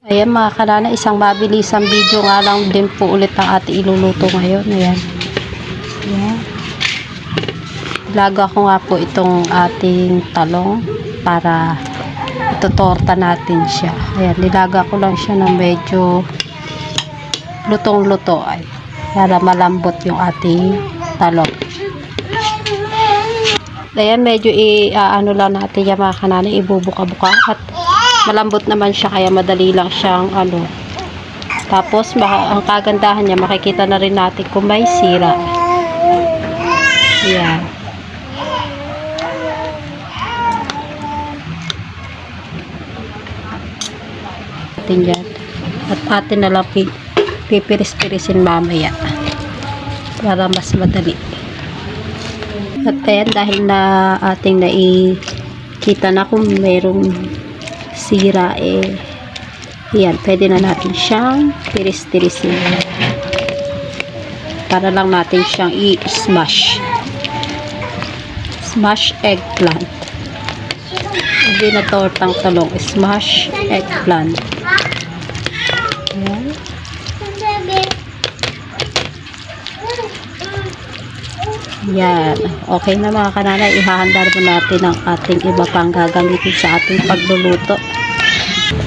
Ayan mga kanana, isang mabilisang video nga lang din po ulit ang ating iluluto ngayon. Ayan. Ayan. Ilaga ko nga po itong ating talong para itutorta natin siya. Ayan, nilaga ko lang siya na medyo lutong-luto ay para malambot yung ating talong. Ayan, medyo ano lang natin yung mga kanana, ibubuka-buka at malambot naman siya kaya madali lang siyang ano. Tapos ang kagandahan niya, makikita na rin natin kung may sira. Ayan. Atin yan. At atin na lang pipiris-pirisin mamaya para mas madali. At ayan, dahil na ating nakita na kung merong sira yan, pwede na natin siyang tiris-tirisin para lang natin siyang i-smash eggplant. Hindi na tortang talong, smash eggplant. Yan. Yan. Okay na mga kanana, ihahanda mo natin ang ating iba pang gagamitin sa ating pagluluto.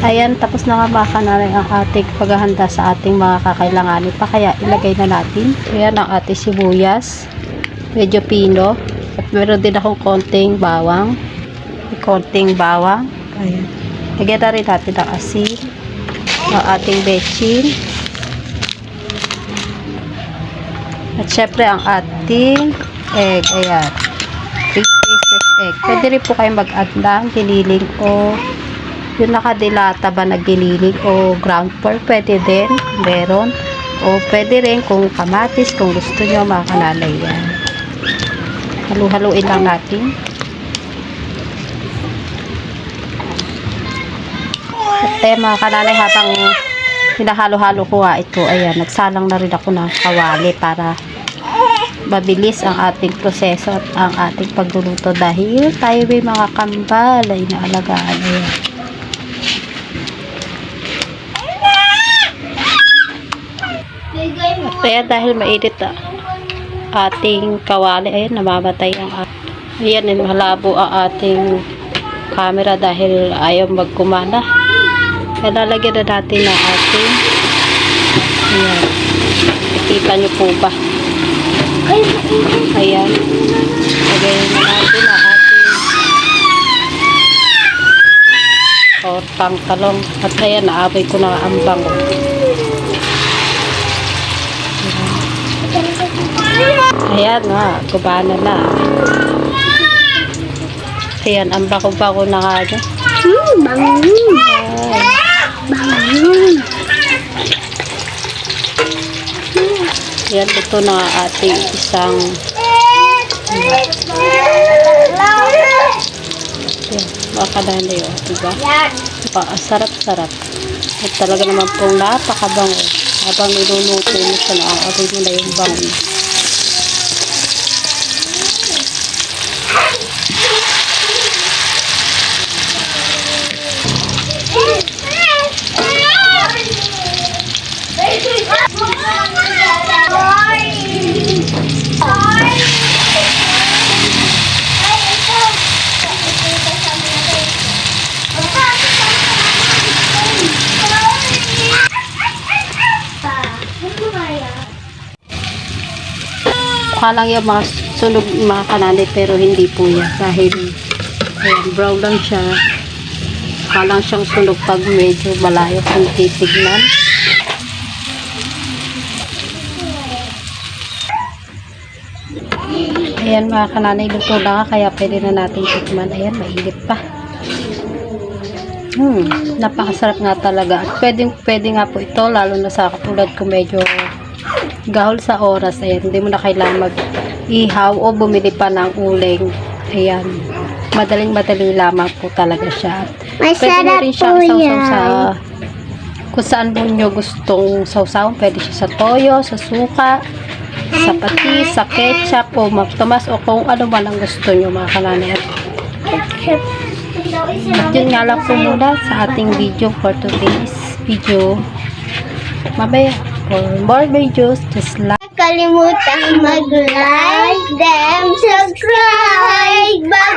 Ayan, tapos na nga mga kanana ang ating paghahanda sa ating mga kakailanganin pa, kaya ilagay na natin. Ayan ang ating sibuyas, medyo pino, at meron din akong konting bawang. Ayan. Lagyan na rin natin ang asin, ang ating bechin, at syempre ang ating egg. Ayan, 3 pieces egg. Pwede rin po kayo mag-add ng giniling o yung nakadilata ba na giniling o ground pork, pwede din, meron. O pwede rin kung kamatis, kung gusto nyo mga kananay. Yan, halu-haluin lang natin. At mga kananay, habang hinahalo-halo ko nga ito, ayan, nagsalang na rin ako ng kawali para mabilis ang ating proseso at ang ating pagluluto dahil tayo may mga kambal ay naalagaan. Ayan. Kaya dahil mainit ating kawali, ayan, namamatay ang ayan, malabo ang ating camera dahil ayaw magkumana. Kaya lalagyan na natin na ating ayan, nakikita nyo po ba? Ayan, lagyan na natin na ating tortang talong. At ayan, naamoy ko na ang bango. Ayan na, gumana na. Ayan, ang bako-bako na nga dyan. Bangun. Ayan, ito na ating isang ayan, baka na yun, diba? Sarap-sarap. At talaga naman pong napakabango. Habang niluluto mo siya, naaaboy mo na yung bango. Mukha lang yung mga sunog mga kananay, pero hindi po yan dahil ayan, brown lang siya. Mukha lang siyang sunog pag medyo malayo kung titignan. Ayan mga kananay, luto na nga, kaya pwede na natin tikman. Ayan, mainit pa. Napakasarap nga talaga. At pwede nga po ito, lalo na sa katulad ko medyo gahol sa oras. Ayan, hindi mo na kailangan mag-ihaw o bumili pa ng uling. Ayan, madaling-madali lamang po talaga siya. Pwede na rin siya sausaw sa kung saan mo nyo gustong sausaw. Pwede siya sa toyo, sa suka, sa patis, sa ketchup o magtomas o kung ano man ang gusto nyo mga kananay. At yun nga lang po muna sa ating video for today's video. Mamaya, for more videos, just like. Kalimutan mag-like, then subscribe. Bye!